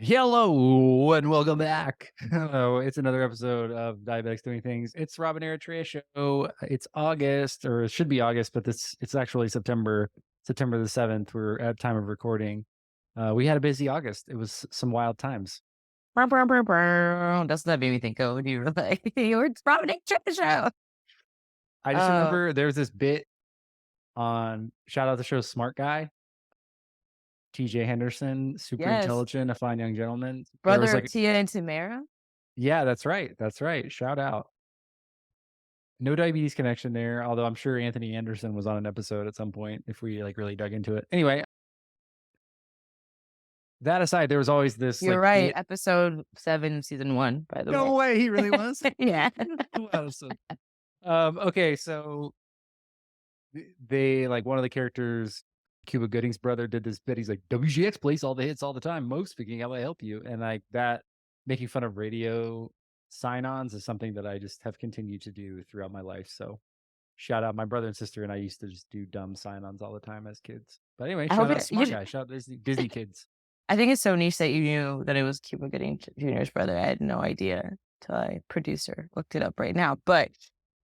Hello and welcome back. Hello, it's another episode of Diabetics Doing Things. It's Rob Eritrea Show. It's August, or it should be August, but it's actually September the 7th. We're at time of recording. We had a busy August. It was some wild times. Brr, brr, brr, brr. That's what that made me think of when you were like, you were Dominic the show. I just Uh, remember there's this bit on shout out the show Smart Guy, TJ Henderson, super yes. intelligent, a fine young gentleman. There was Brother of like, Tia and Tamara. yeah, that's right. That's right. Shout out. No diabetes connection there, although I'm sure Anthony Anderson was on an episode at some point if we like really dug into it. Anyway, that aside, there was always this You're like right. bit. Episode 7, season 1, by the way. No way, he really was. Yeah. Wow, okay, so they like one of the characters, Cuba Gooding's brother, did this bit. He's like, WGX plays all the hits all the time. Mo speaking, how may I help you? And like that, making fun of radio sign-ons is something that I just have continued to do throughout my life. So shout out my brother and sister and I used to just do dumb sign-ons all the time as kids. But anyway, I hope shout out you, Smart Guy, shout out Disney kids. I think it's so niche that you knew that it was Cuba Gooding Jr.'s brother. I had no idea till I producer looked it up right now. But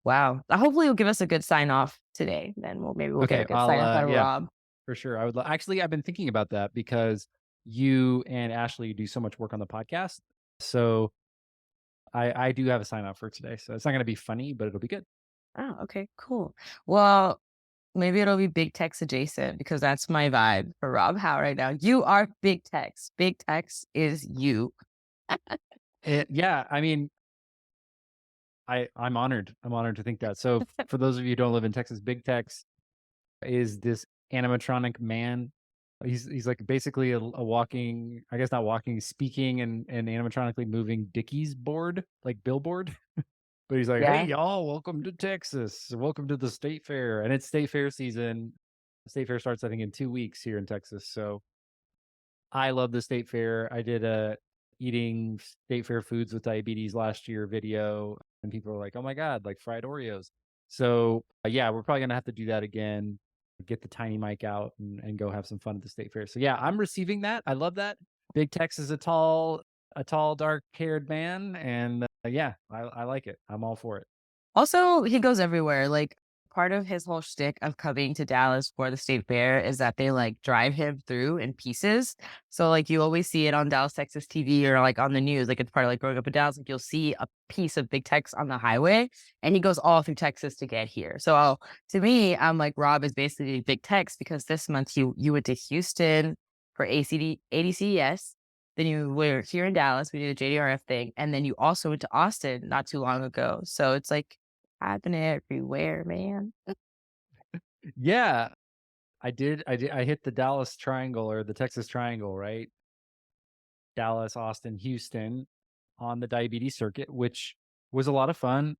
wow. Hopefully you'll give us a good sign off today. Then we'll get a Okay, good I'll sign off out of yeah, Rob. for sure. I would actually I've been thinking about that because you and Ashley do so much work on the podcast. So I do have a sign off for today. So it's not going to be funny, but it'll be good. Oh, okay, cool. Well, maybe it'll be big text adjacent because that's my vibe for Rob Howe right now. You are big text. Big text is you. Yeah, I mean, I'm honored. I'm honored to think that. So for those of you who don't live in Texas, Big Tex is this animatronic man. He's like basically a walking, I guess not walking, speaking and animatronically moving Dickies board, like billboard. But he's like, "Hey Yeah. y'all, welcome to Texas. Welcome to the state fair." And it's state fair season. State fair starts I think in 2 weeks here in Texas. So I love the state fair. I did a eating state fair foods with diabetes last year video and people were like, "Oh my god, like fried Oreos." So, yeah, we're probably going to have to do that again. Get the tiny mic out and go have some fun at the state fair. So, yeah, I'm receiving that. I love that. Big Tex is a tall dark-haired man and yeah, I like it. I'm all for it. Also, he goes everywhere. Like part of his whole shtick of coming to Dallas for the state fair is that they like drive him through in pieces. So like you always see it on Dallas, Texas TV or like on the news. Like it's part of like growing up in Dallas. Like you'll see a piece of Big Tex on the highway, and he goes all through Texas to get here. So to me, I'm like Rob is basically Big Tex because this month you went to Houston for ADCES. Then you were here in Dallas. We did a JDRF thing, and then you also went to Austin not too long ago. So it's like happening everywhere, man. Yeah, I hit the Dallas triangle or the Texas triangle, right? Dallas, Austin, Houston on the diabetes circuit, which was a lot of fun.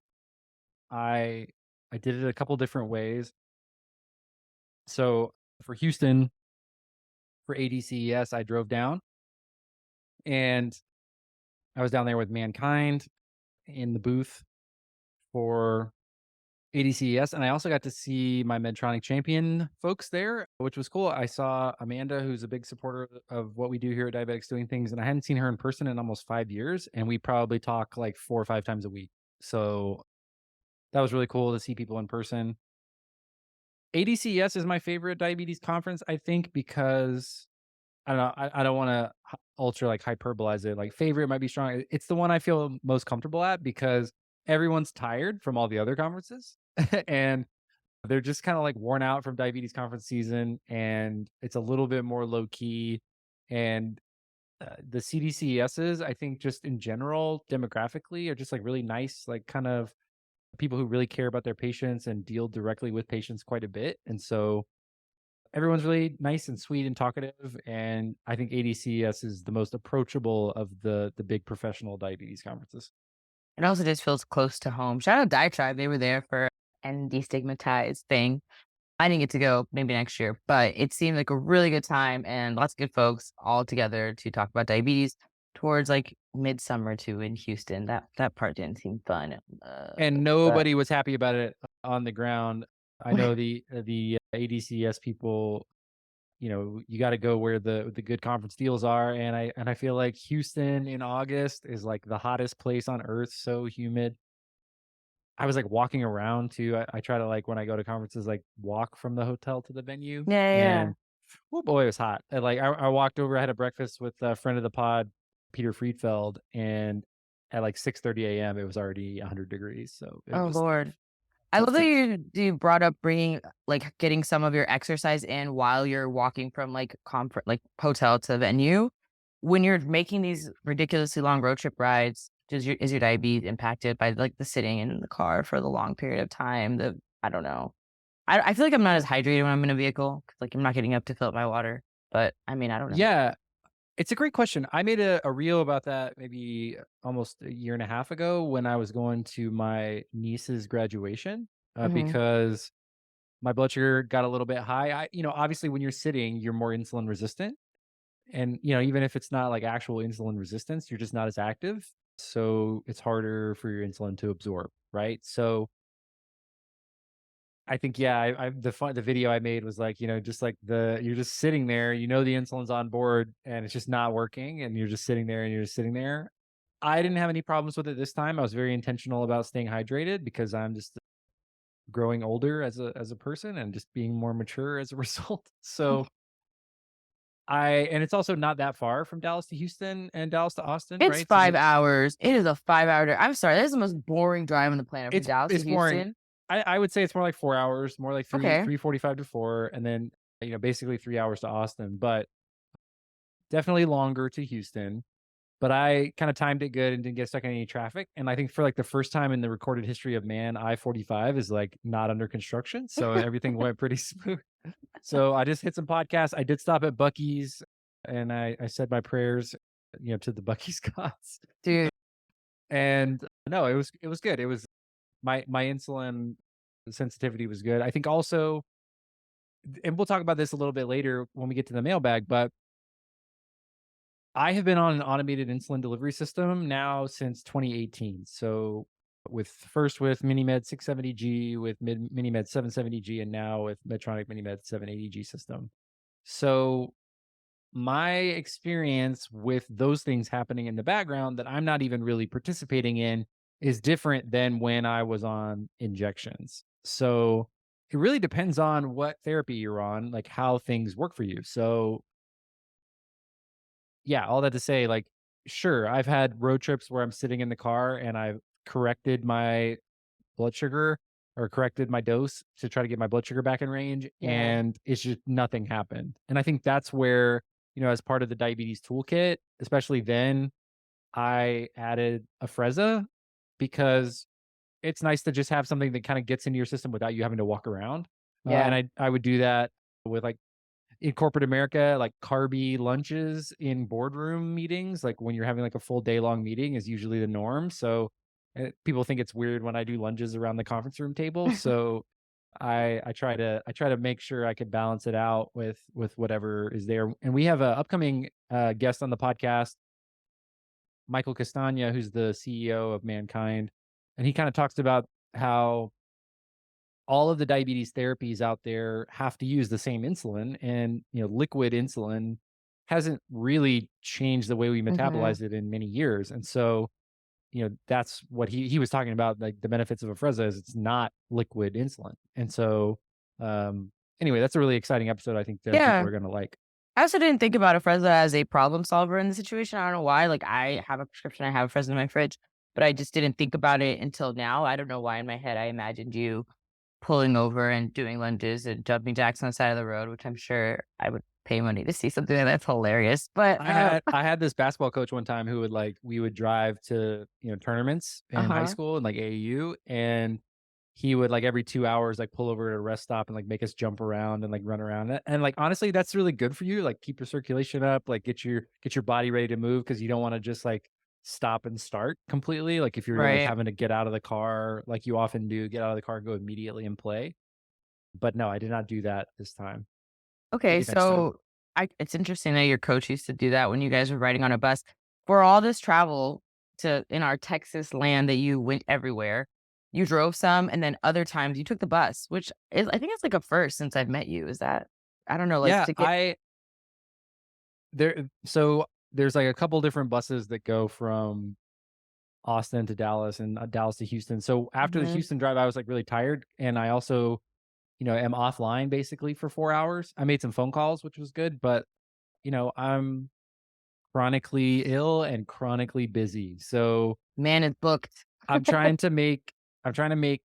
I I did it a couple different ways. So for Houston, for ADCES, I drove down and I was down there with Mankind in the booth for ADCES, and I also got to see my Medtronic champion folks there, which was cool. I saw Amanda, who's a big supporter of what we do here at Diabetics Doing Things, and I hadn't seen her in person in almost 5 years, and we probably talk like 4 or 5 times a week. So that was really cool to see people in person. ADCES is my favorite diabetes conference, I think, because I don't know. I don't want to ultra like hyperbolize it. Like favorite might be strong. It's the one I feel most comfortable at because everyone's tired from all the other conferences, and they're just kind of like worn out from diabetes conference season, and it's a little bit more low key. And the CDCSs, I think, just in general, demographically, are just like really nice, like kind of people who really care about their patients and deal directly with patients quite a bit. And so everyone's really nice and sweet and talkative. And I think ADCS is the most approachable of the big professional diabetes conferences. It also just feels close to home. Shout out Diatribe. They were there for and destigmatized thing. I didn't get to go maybe next year, but it seemed like a really good time and lots of good folks all together to talk about diabetes towards like midsummer too in Houston. That part didn't seem fun. And But nobody was happy about it on the ground. I know the ADCS people you got to go where the good conference deals are. And I feel like Houston in August is like the hottest place on earth, so humid. I was like walking around too. I try to like when I go to conferences, like walk from the hotel to the venue, Yeah, yeah, yeah. and oh boy, it was hot. And, like I walked over, I had a breakfast with a friend of the pod, Peter Friedfeld, and at like 6:30 a.m. it was already 100 degrees. So it Oh, was Lord. I tough love to. that you brought up bringing like, getting some of your exercise in while you're walking from, like, hotel to venue. When you're making these ridiculously long road trip rides, is your diabetes impacted by, like, the sitting in the car for the long period of time? I don't know. I feel like I'm not as hydrated when I'm in a vehicle 'cause, like, I'm not getting up to fill up my water, but, I mean, I don't know. Yeah, it's a great question. I made a reel about that maybe almost a year and a half ago when I was going to my niece's graduation, Mhm. because my blood sugar got a little bit high. Obviously, when you're sitting, you're more insulin resistant, and even if it's not like actual insulin resistance, you're just not as active, so it's harder for your insulin to absorb, right? So I think, yeah, the video I made was like, just like you're just sitting there, the insulin's on board and it's just not working, and you're just sitting there and you're just sitting there. I didn't have any problems with it this time. I was very intentional about staying hydrated because I'm just growing older as a person and just being more mature as a result. So and it's also not that far from Dallas to Houston and Dallas to Austin, It's right? So 5 hours. It is a 5-hour dri I'm sorry, that is the most boring drive on the planet from Dallas to it's boring. Houston. I would say it's more like 4 hours, more like Okay. 3:45 to 4, and then basically 3 hours to Austin, but definitely longer to Houston. But I kind of timed it good and didn't get stuck in any traffic. And I think for like the first time in the recorded history of man, I-45 is like not under construction, so everything went pretty smooth. So I just hit some podcasts. I did stop at Bucky's, and I said my prayers, to the Bucky's gods. Dude, And no, it was good. It was my insulin sensitivity was good. I think also, and we'll talk about this a little bit later when we get to the mailbag, but I have been on an automated insulin delivery system now since 2018. So with MiniMed 670G, with MiniMed 770G, and now with Medtronic MiniMed 780G system. So my experience with those things happening in the background that I'm not even really participating in is different than when I was on injections. So it really depends on what therapy you're on, like how things work for you. So yeah, all that to say, like, sure, I've had road trips where I'm sitting in the car and I've corrected my blood sugar or corrected my dose to try to get my blood sugar back in range, yeah, and it's just nothing happened. And I think that's where, as part of the diabetes toolkit, especially then, I added Afrezza because it's nice to just have something that kind of gets into your system without you having to walk around. And yeah, I would do that with like in corporate America, like carby lunches in boardroom meetings, like when you're having like a full day long meeting is usually the norm. So people think it's weird when I do lunges around the conference room table. So I try to make sure I could balance it out with whatever is there. And we have a upcoming guest on the podcast, Michael Castagna, who's the CEO of Mankind, and he kind of talks about how all of the diabetes therapies out there have to use the same insulin, and liquid insulin hasn't really changed the way we mhm. metabolize it in many years. And so that's what he was talking about, like the benefits of Afrezza is it's not liquid insulin. And so anyway, that's a really exciting episode. I think that people Yeah. are going to like. I also didn't think about Afrezza as a problem solver in the situation. I don't know why. Like, I have a prescription, I have Afrezza in my fridge, but I just didn't think about it until now. I don't know why in my head I imagined you pulling over and doing lunges and jumping jacks on the side of the road, which I'm sure I would pay money to see something like that's hilarious. But I had this basketball coach one time who would like we would drive to tournaments in high uh-huh. school and like AAU, and he would like every 2 hours like pull over at a rest stop and like make us jump around and like run around it. And like honestly, that's really good for you. Like keep your circulation up, like get your body ready to move because you don't want to just like stop and start completely. Like if you're like Right. having to get out of the car, like you often do, get out of the car and go immediately and play. But no, I did not do that this time. Okay, Maybe next time. so it's interesting that your coach used to do that when you guys were riding on a bus. For all this travel to in our Texas land that you went everywhere, you drove some and then other times you took the bus, which is I think it's like a first since I've met you. Is that? I don't know, like, Yeah, to get I there so there's like a couple different buses that go from Austin to Dallas and Dallas to Houston. So after the Mhm. Houston drive, I was like really tired, and I also, am offline basically for 4 hours. I made some phone calls, which was good, but I'm chronically ill and chronically busy. So man is booked. I'm trying to make I'm trying to make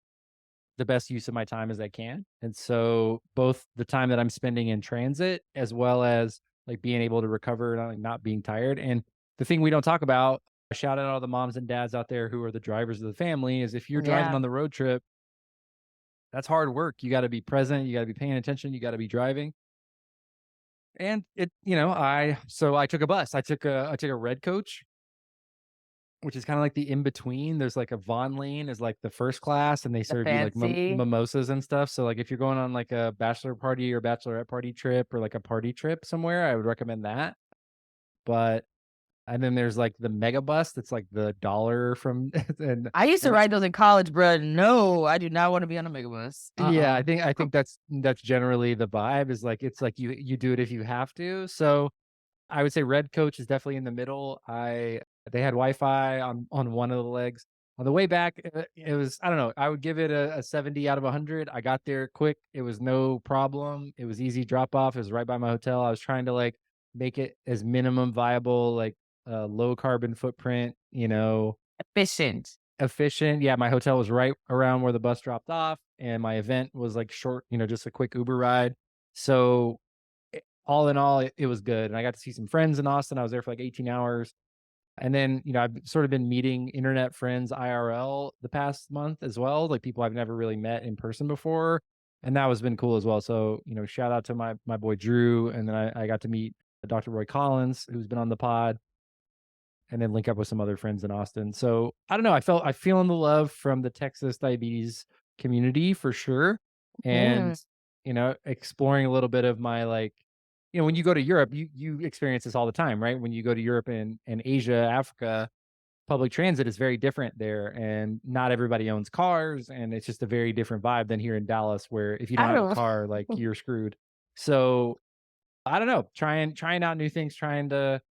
the best use of my time as I can. And so both the time that I'm spending in transit as well as like being able to recover and like not being tired. And the thing we don't talk about, shout out all the moms and dads out there who are the drivers of the family, is if you're driving Yeah. on the road trip, that's hard work. You got to be present, you got to be paying attention, you got to be driving. And I took a bus. I took a red coach, which is kinda like the in between. There's like a Von lane is like the first class, and they The serve you like fancy. mimosas and stuff. So, like, if you're going on like a bachelor party or bachelorette party trip or like a party trip somewhere, I would recommend that. But and then there's like the mega bus that's like the dollar from and I used to and ride those in college, bruh. No, I do not wanna be on a megabus. yeah, Uh-uh. I think that's generally the vibe is like it's like you do it if you have to. So I would say red coach is definitely in the middle. They had Wi-Fi on one of the legs. On the way back, it was I don't know. I would give it a 70 out of 100. I got there quick. It was no problem. It was easy drop off. It was right by my hotel. I was trying to like make it as minimum viable, like low carbon footprint. Efficient. Efficient. Yeah, my hotel was right around where the bus dropped off, and my event was like short. Just a quick Uber ride. So all in all, it was good, and I got to see some friends in Austin. I was there for like 18 hours, and then I've sort of been meeting internet friends IRL the past month as well, like people I've never really met in person before, and that was been cool as well. So shout out to my boy Drew, and then I got to meet Dr. Roy Collins, who's been on the pod, and then link up with some other friends in Austin. So I don't know. I feeling the love from the Texas diabetes community for sure, Mm. and exploring a little bit of my like, when you go to Europe, you experience this all the time, right? When you go to Europe and Asia, Africa, public transit is very different there, and not everybody owns cars, and it's just a very different vibe than here in Dallas, where if you don't I have a don't car, like you're screwed. So I don't know, trying out new things, trying to,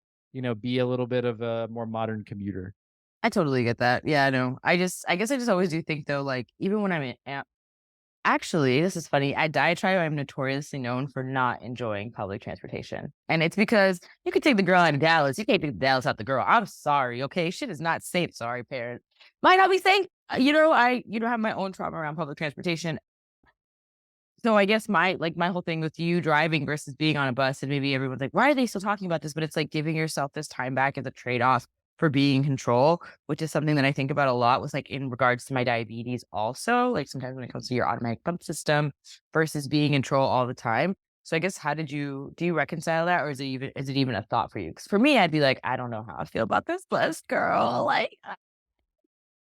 be a little bit of a more modern commuter. I totally get that. Yeah, I know. I guess I just always do think though, like, even when I'm in actually, this is funny. At Diatribe, I'm notoriously known for not enjoying public transportation. And it's because you could take the girl out of Dallas. You can't take Dallas out the girl. I'm sorry, okay? Shit is not safe. Sorry, parent. Might not be safe. I have my own trauma around public transportation. So I guess my whole thing with you driving versus being on a bus, and maybe everyone's like, why are they still talking about this? But it's like giving yourself this time back as a trade-off for being in control, which is something that I think about a lot with like in regards to my diabetes also. Like sometimes when it comes to your automatic pump system versus being in control all the time. So I guess how do you reconcile that, or is it even a thought for you? Because for me, I'd be like, I don't know how I feel about this bus, girl. Like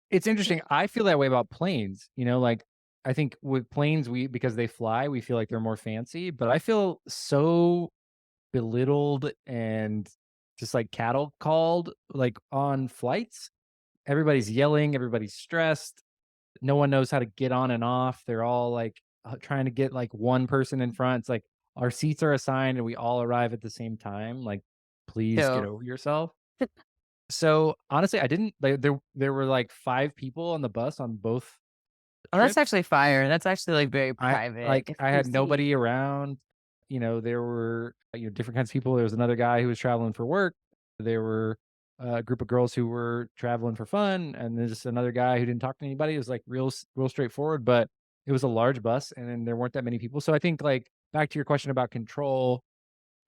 It's interesting. I feel that way about planes, like I think with planes, because they fly, we feel like they're more fancy, but I feel so belittled and just like cattle called like on flights. Everybody's yelling, everybody's stressed. No one knows how to get on and off. They're all like trying to get like one person in front. It's like our seats are assigned and we all arrive at the same time. Like, please get chill. over yourself. So honestly, I didn't like there were like 5 people on the bus on both Oh, that's trips. actually fire. That's actually like very I private. like I had Exclusive. nobody around. There were different kinds of people. There was another guy who was traveling for work. There were a group of girls who were traveling for fun, and there's just another guy who didn't talk to anybody. It was like real straightforward, but it was a large bus, and then there weren't that many people. So I think like back to your question about control,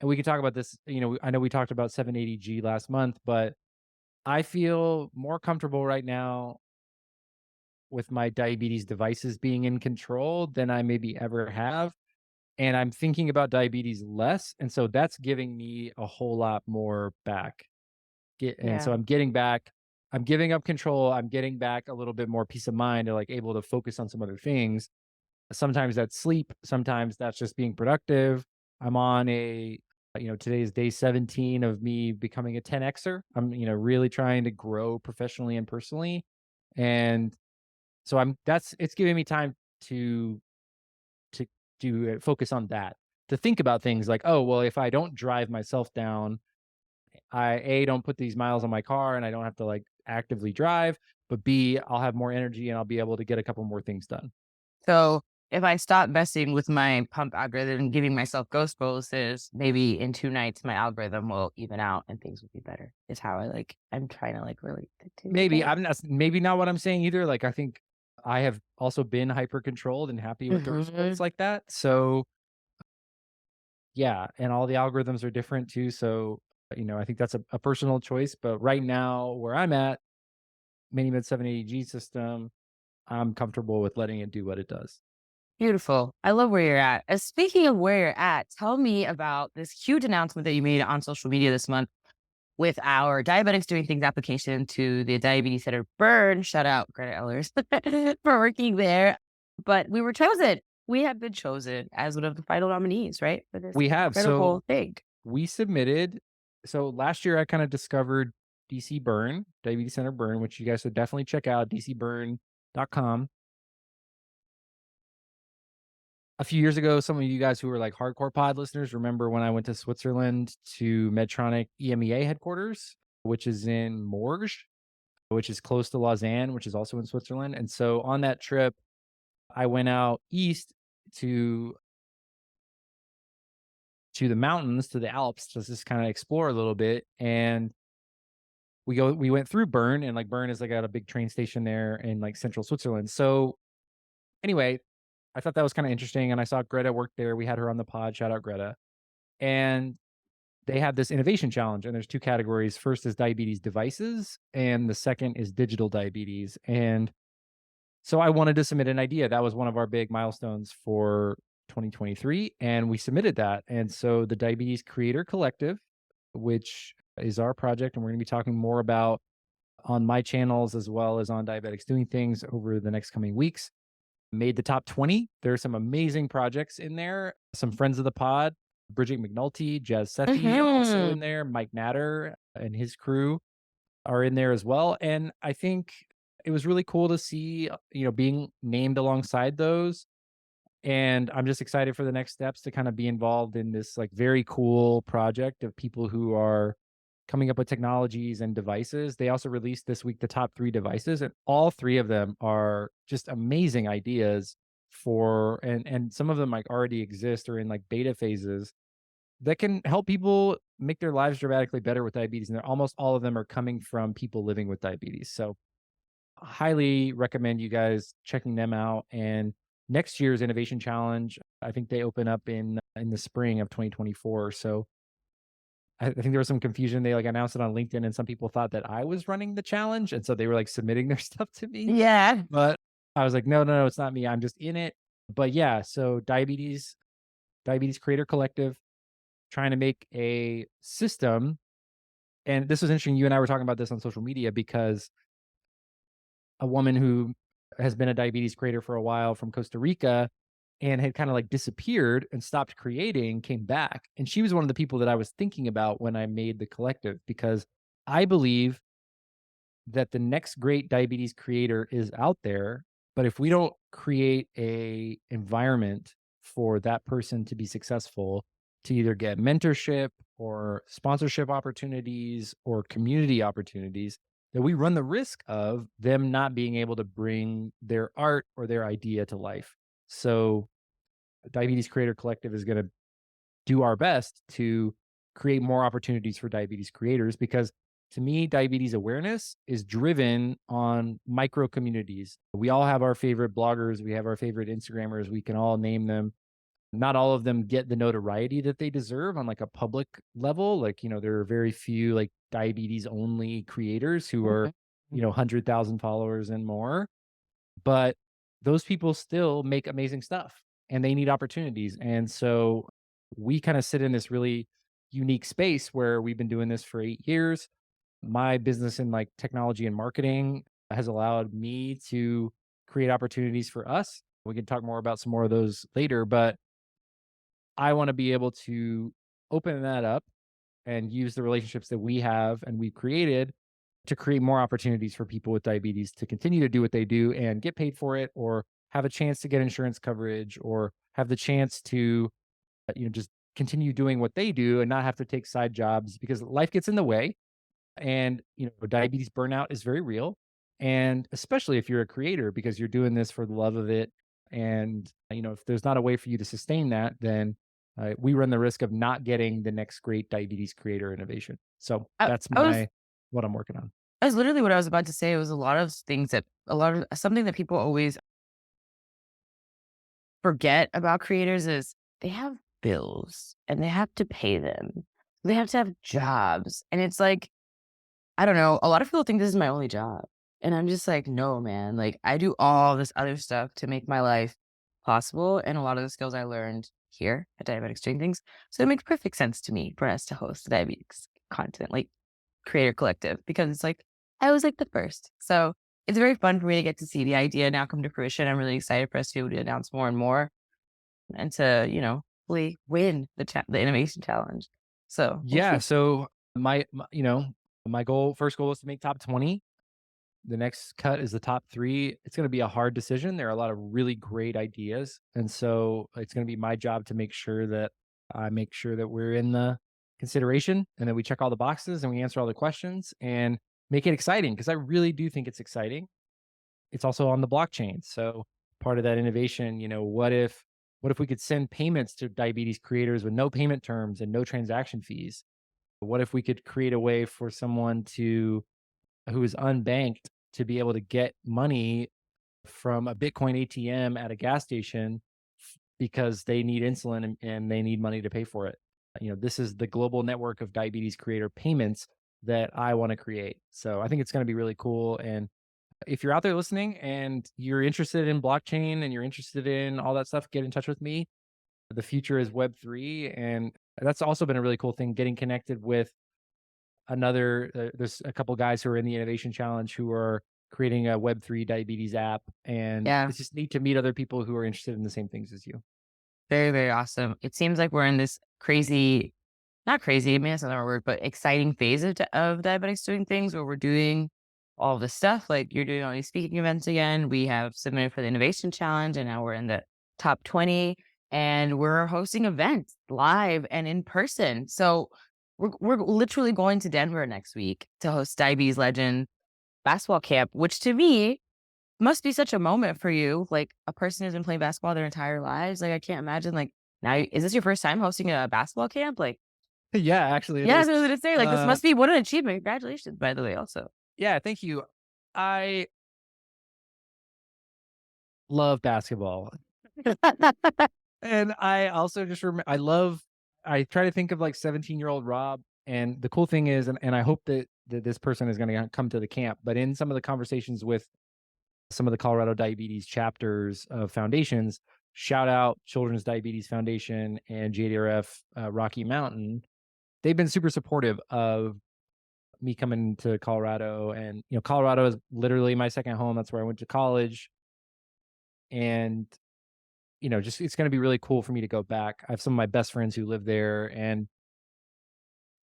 and we can talk about this. I know we talked about 780G last month, but I feel more comfortable right now with my diabetes devices being in control than I maybe ever have. And I'm thinking about diabetes less. And so that's giving me a whole lot more back. And so Yeah. I'm giving up control. I'm getting back a little bit more peace of mind or like able to focus on some other things. Sometimes that's sleep. Sometimes that's just being productive. I'm on today is day 17 of me becoming a 10Xer. I'm, really trying to grow professionally and personally. And so it's giving me time to to focus on that. to think about things like, oh, well, if I don't drive myself down, don't put these miles on my car and I don't have to like actively drive, but B, I'll have more energy and I'll be able to get a couple more things done. So if I stop messing with my pump algorithm and giving myself ghost poses, maybe in 2 nights my algorithm will even out and things will be better. Is how I'm trying to like relate the two Maybe together. I'm not maybe not what I'm saying either. Like I think I have also been hyper controlled and happy with the results Mhm. like that. So yeah, and all the algorithms are different too. So, I think that's a personal choice. But right now, where I'm at, mini mid 780G system, I'm comfortable with letting it do what it does. Beautiful. I love where you're at. Speaking of where you're at, tell me about this huge announcement that you made on social media this month with our Diabetics Doing Things application to the Diabetes Center Burn. Shout out Greta Ellers for working there. But we were chosen. We have been chosen as one of the final nominees, right? For this We have. So incredible thing. we submitted. So last year, I kind of discovered DCBerne, Diabetes Center Burn, which you guys should definitely check out, dcberne.com. A few years ago, some of you guys who were like hardcore pod listeners remember when I went to Switzerland to Medtronic EMEA headquarters, which is in Morges, which is close to Lausanne, which is also in Switzerland. And so on that trip, I went out east to the mountains, to the Alps, to just kind of explore a little bit. And we went through Bern, and like Bern is like at a big train station there in like central Switzerland. So anyway, I thought that was kind of interesting. And I saw Greta work there. We had her on the pod. Shout out Greta. And they have this innovation challenge, and there's two categories. First is diabetes devices, and the second is digital diabetes. And so I wanted to submit an idea. That was one of our big milestones for 2023, and we submitted that. And so the Diabetes Creator Collective, which is our project, and we're going to be talking more about on my channels as well as on Diabetics Doing Things over the next coming weeks, made the top 20. There are some amazing projects in there. Some friends of the pod, Bridget McNulty, Jazz Sethi are also in Mhm. there. Mike Natter and his crew are in there as well. And I think it was really cool to see, being named alongside those. And I'm just excited for the next steps to kind of be involved in this like very cool project of people who are coming up with technologies and devices. They also released this week the top 3 devices, and all 3 of them are just amazing ideas for and some of them like already exist or in like beta phases that can help people make their lives dramatically better with diabetes. And they're almost all of them are coming from people living with diabetes. So highly recommend you guys checking them out. And next year's innovation challenge, I think they open up in the spring of 2024. So I think there was some confusion. They like announced it on LinkedIn, and some people thought that I was running the challenge, and so they were like submitting their stuff to me. Yeah. But I was like, no, no, no, it's not me. I'm just in it. But yeah, so diabetes creator collective, trying to make a system. And this was interesting. You and I were talking about this on social media because a woman who has been a diabetes creator for a while from Costa Rica and had kind of like disappeared and stopped creating, came back. And she was one of the people that I was thinking about when I made the collective, because I believe that the next great diabetes creator is out there. But if we don't create a environment for that person to be successful, to either get mentorship or sponsorship opportunities or community opportunities, that we run the risk of them not being able to bring their art or their idea to life. So Diabetes Creator Collective is going to do our best to create more opportunities for diabetes creators, because to me, diabetes awareness is driven on micro communities. We all have our favorite bloggers, we have our favorite Instagrammers, we can all name them. Not all of them get the notoriety that they deserve on like a public level. Like, there are very few like diabetes only creators who are, Mhm. 100,000 followers and more. But those people still make amazing stuff and they need opportunities. And so we kind of sit in this really unique space where we've been doing this for 8 years. My business in like technology and marketing has allowed me to create opportunities for us. We can talk more about some more of those later, but I want to be able to open that up and use the relationships that we have and we've created to create more opportunities for people with diabetes to continue to do what they do and get paid for it, or have a chance to get insurance coverage, or have the chance to just continue doing what they do and not have to take side jobs because life gets in the way. And, diabetes burnout is very real. And especially if you're a creator because you're doing this for the love of it. And, if there's not a way for you to sustain that, then we run the risk of not getting the next great diabetes creator innovation. So I, that's I was what I'm working on. that's literally what I was about to say. It was a lot of something that people always forget about creators is they have bills and they have to pay them. They have to have jobs. And it's like, I don't know, a lot of people think this is my only job. And I'm just like, no, man. Like I do all this other stuff to make my life possible. And a lot of the skills I learned here at Diabetics Doing Things. So it makes perfect sense to me for us to host the diabetes content, like creator collective, because it's like I was like the first. So it's very fun for me to get to see the idea now come to fruition. I'm really excited for us to be able to announce more and more and to, hopefully win the innovation challenge. So we'll Yeah. see. So my first goal is to make top 20. The next cut is the top 3. It's going to be a hard decision. There are a lot of really great ideas. And so it's going to be my job to make sure that we're in the consideration and that we check all the boxes and we answer all the questions and make it exciting because I really do think it's exciting. It's also on the blockchain. So part of that innovation, what if we could send payments to diabetes creators with no payment terms and no transaction fees? What if we could create a way for someone who is unbanked to be able to get money from a Bitcoin ATM at a gas station because they need insulin and they need money to pay for it. This is the global network of diabetes creator payments that I want to create. So I think it's going to be really cool. And if you're out there listening and you're interested in blockchain and you're interested in all that stuff, get in touch with me. The future is Web3. And that's also been a really cool thing, getting connected with there's a couple guys who are in the innovation challenge who are creating a Web3 diabetes app. And Yeah. it's just neat to meet other people who are interested in the same things as you. Very, very awesome. It seems like we're in this crazy, not crazy, I mean, that's not our word, but exciting phase of diabetics doing things where we're doing all this stuff. Like you're doing all these speaking events again. We have submitted for the innovation challenge and now we're in the top 20 and we're hosting events live and in person. So we're literally going to Denver next week to host Diabetes Legend basketball camp, which to me must be such a moment for you, like, a person who's been playing basketball their entire lives, like, I can't imagine, like, is this your first time hosting a basketball camp? Like Yeah, actually it yeah, I is. was gonna say, like, this Uh, must be what an achievement. Congratulations, by the way, also. yeah, thank you. I love basketball. And I also just I try to think of like 17-year-old Rob. And the cool thing is, and I hope that this person is going to come to the camp, but in some of the conversations with some of the Colorado diabetes chapters of foundations, shout out Children's Diabetes Foundation and JDRF Rocky Mountain. They've been super supportive of me coming to Colorado. And, Colorado is literally my second home. That's where I went to college. And just it's gonna be really cool for me to go back. I have some of my best friends who live there, and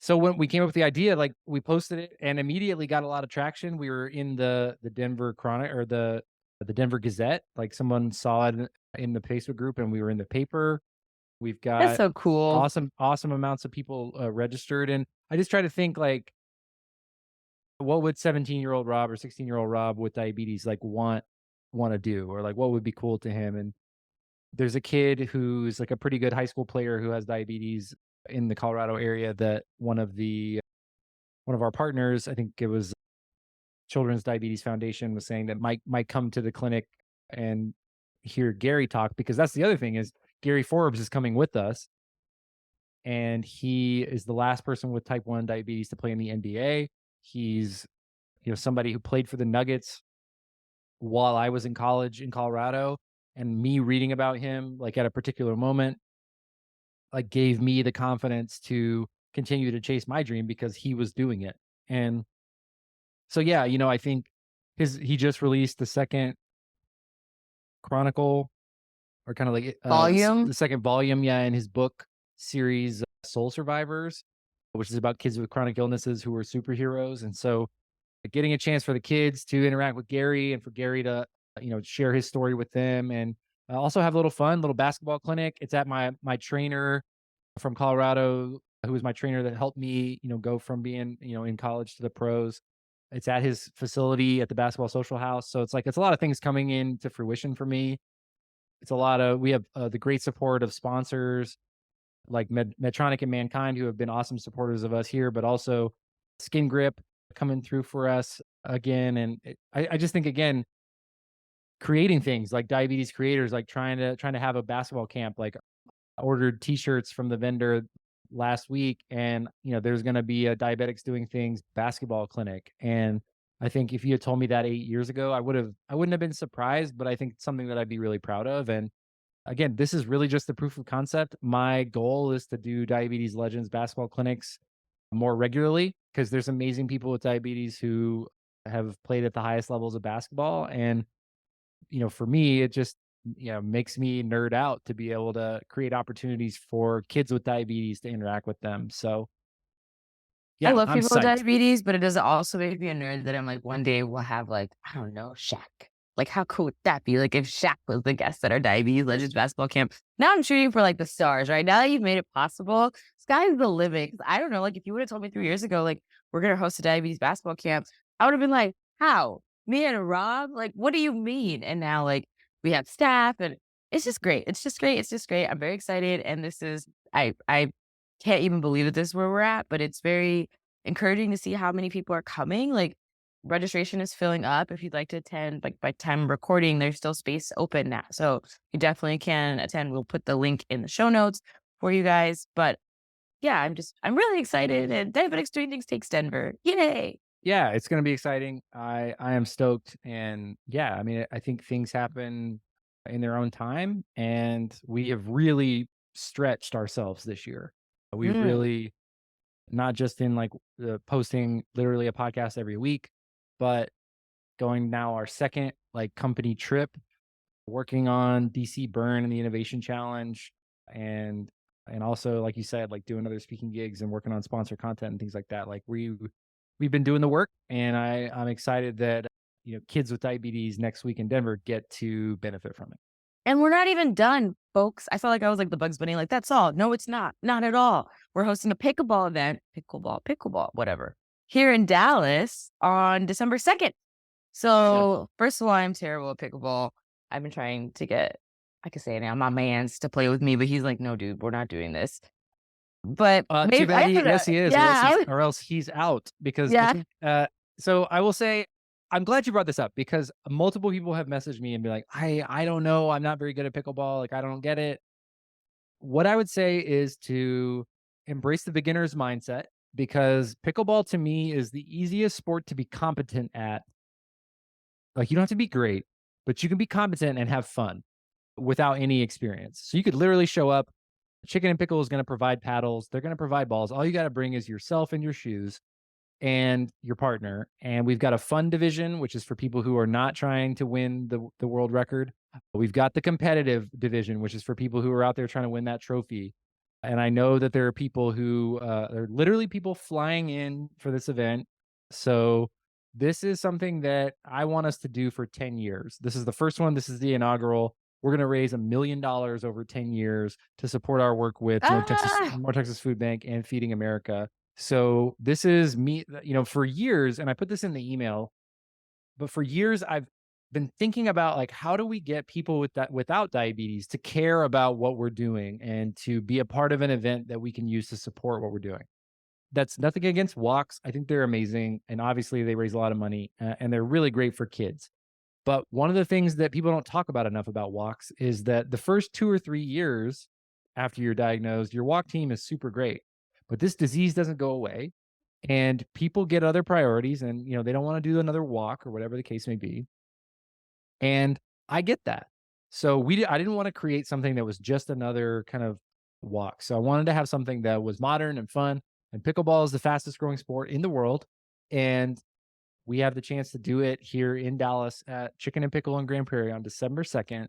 so when we came up with the idea, like, we posted it and immediately got a lot of traction. We were in the Denver Chronic or the Denver Gazette, like, someone saw it in the Facebook group, and we were in the paper. We've That's got so cool. awesome amounts of people, registered, and I just try to think, like, what would 17-year-old Rob or 16-year-old Rob with diabetes, like, wanna do? Or, like, what would be cool to him? And there's a kid who's like a pretty good high school player who has diabetes in the Colorado area that one of our partners, I think it was Children's Diabetes Foundation, was saying that might come to the clinic and hear Gary talk, because that's the other thing is Gary Forbes is coming with us, and he is the last person with type 1 diabetes to play in the NBA. He's, somebody who played for the Nuggets while I was in college in Colorado, and me reading about him like at a particular moment like gave me the confidence to continue to chase my dream because he was doing it. And so yeah, I think he just released the second chronicle, or kind of like Volume? the second volume, yeah, in his book series, Soul Survivors, which is about kids with chronic illnesses who are superheroes. And so getting a chance for the kids to interact with Gary and for Gary to, share his story with them, and also have a little fun, little basketball clinic. It's at my trainer from Colorado, who was my trainer that helped me, go from being, in college to the pros. It's at his facility at the Basketball Social House. So it's a lot of things coming into fruition for me. It's a lot of we have the great support of sponsors like Medtronic and Mankind, who have been awesome supporters of us here, but also Skin Grip coming through for us again. And I just think again, creating things like diabetes creators, like trying to have a basketball camp. Like I ordered T-shirts from the vendor last week, and there's going to be a diabetics doing things basketball clinic. And I think if you had told me that 8 years ago, I wouldn't have been surprised, but I think it's something that I'd be really proud of. And again, this is really just the proof of concept. My goal is to do Diabetes Legends basketball clinics more regularly because there's amazing people with diabetes who have played at the highest levels of basketball. And, for me, it just, makes me nerd out to be able to create opportunities for kids with diabetes to interact with them. So, I yeah, love I'm people with psyched. diabetes, but it does also make me a nerd that I'm like, one day we'll have like, I don't know, Shaq. Like, how cool would that be? Like, if Shaq was the guest at our Diabetes Legends basketball camp. Now I'm shooting for like the stars, right? Now that you've made it possible, sky's the limit. 'Cause I don't know, like, if you would have told me 3 years ago, like, we're going to host a diabetes basketball camp, I would have been like, how? Me and Rob? Like, what do you mean? And now, like, we have staff and it's just great. It's just great. It's just great. I'm very excited. And this is, I can't even believe that this is where we're at, but it's very encouraging to see how many people are coming. Like, registration is filling up. If you'd like to attend, like by time of recording, there's still space open now. So you definitely can attend. We'll put the link in the show notes for you guys. But yeah, I'm really excited. And Diabetics Doing Things takes Denver. Yay. Yeah, it's going to be exciting. I am stoked. And yeah, I mean, I think things happen in their own time, and we have really stretched ourselves this year. We've Mm. really not just in like posting literally a podcast every week, but going now our second like company trip, working on DCBerne and the Innovation Challenge, and also like you said, like doing other speaking gigs and working on sponsor content and things like that. Like we've been doing the work, and I'm excited that kids with diabetes next week in Denver get to benefit from it. And we're not even done, folks. I felt like I was like the Bugs Bunny, like, that's all. No, it's not. Not at all. We're hosting a pickleball event, pickleball, whatever, here in Dallas on December 2nd. Yeah. So, first of all, I'm terrible at pickleball. I've been trying to get, I can say it now, my man's to play with me, but he's like, no, dude, we're not doing this. But Too maybe bad I don't know. yes, he is, Yeah, or else he's out because, yeah. so I will say, I'm glad you brought this up because multiple people have messaged me and be like, I don't know, I'm not very good at pickleball, like I don't get it. What I would say is to embrace the beginner's mindset because pickleball to me is the easiest sport to be competent at. Like you don't have to be great, but you can be competent and have fun without any experience. So you could literally show up. Chicken and Pickle is going to provide paddles. They're going to provide balls. All you got to bring is yourself and your shoes and your partner. And we've got a fun division, which is for people who are not trying to win the world record. We've got the competitive division, which is for people who are out there trying to win that trophy. And I know that there are people who there are literally people flying in for this event. So this is something that I want us to do for 10 years. This is the first one. This is the inaugural. We're going to raise $1 million over 10 years to support our work with Ah, More Texas Food Bank and Feeding America. So this is me, for years, and I put this in the email, but for years I've been thinking about like how do we get people without diabetes to care about what we're doing and to be a part of an event that we can use to support what we're doing. That's nothing against walks. I think they're amazing, and obviously they raise a lot of money, and they're really great for kids. But one of the things that people don't talk about enough about walks is that the first 2 or 3 years after you're diagnosed, your walk team is super great. But this disease doesn't go away. And people get other priorities and they don't want to do another walk or whatever the case may be. And I get that. So I didn't want to create something that was just another kind of walk. So I wanted to have something that was modern and fun. And pickleball is the fastest growing sport in the world. And we have the chance to do it here in Dallas at Chicken and Pickle in Grand Prairie on December 2nd.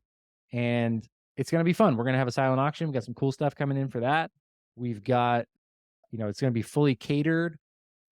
And it's going to be fun. We're going to have a silent auction. We've got some cool stuff coming in for that. We've got, it's going to be fully catered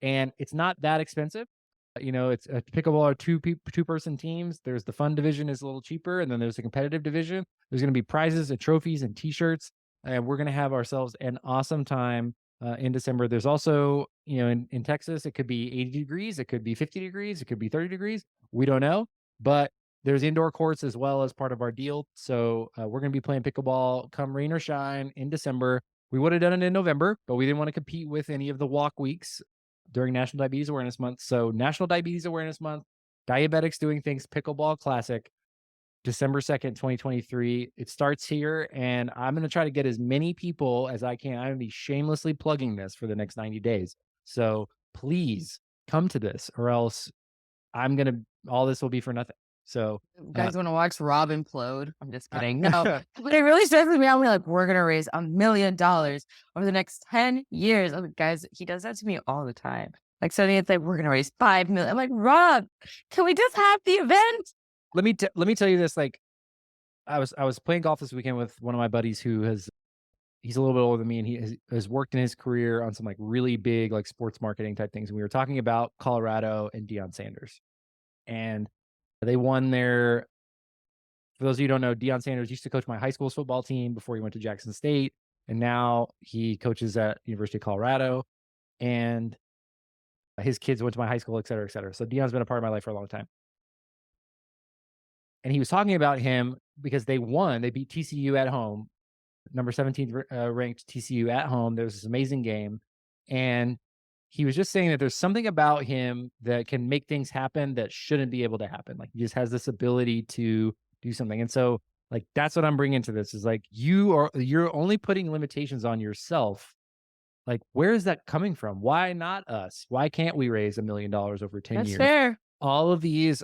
and it's not that expensive. It's a pickleball are two-person teams. There's the fun division is a little cheaper, and then there's the competitive division. There's going to be prizes and trophies and T-shirts. and we're going to have ourselves an awesome time in December. There's also, in Texas, it could be 80 degrees, it could be 50 degrees, it could be 30 degrees. We don't know, but there's indoor courts as well as part of our deal. So we're going to be playing pickleball come rain or shine in December. We would have done it in November, but we didn't want to compete with any of the walk weeks during National Diabetes Awareness Month. So National Diabetes Awareness Month, Diabetics Doing Things Pickleball Classic, December 2nd, 2023. It starts here, and I'm going to try to get as many people as I can. I'm going to be shamelessly plugging this for the next 90 days. So please come to this, or else all this will be for nothing. So, You uh, guys wanna watch Rob implode? I'm just I, kidding. No, but it really stresses me out. We're like, "We're gonna raise $1 million over the next 10 years." I'm like, "Guys," he does that to me all the time. Like, suddenly it's like, "We're gonna raise 5 million." I'm like, "Rob, can we just have the event?" let me tell you this. Like, I was playing golf this weekend with one of my buddies he's a little bit older than me, and he has worked in his career on some like really big like sports marketing type things. And we were talking about Colorado and Deion Sanders, and they won their. For those of you who don't know, Deion Sanders used to coach my high school's football team before he went to Jackson State, and now he coaches at University of Colorado. And his kids went to my high school, et cetera, et cetera. So Deion's been a part of my life for a long time. And he was talking about him because they won. They beat TCU at home, number 17th ranked TCU at home. There was this amazing game. And he was just saying that there's something about him that can make things happen that shouldn't be able to happen. Like he just has this ability to do something. And so, like, that's what I'm bringing to this is like, you're only putting limitations on yourself. Like, where is that coming from? Why not us? Why can't we raise $1 million over 10 That's years? fair. All of these,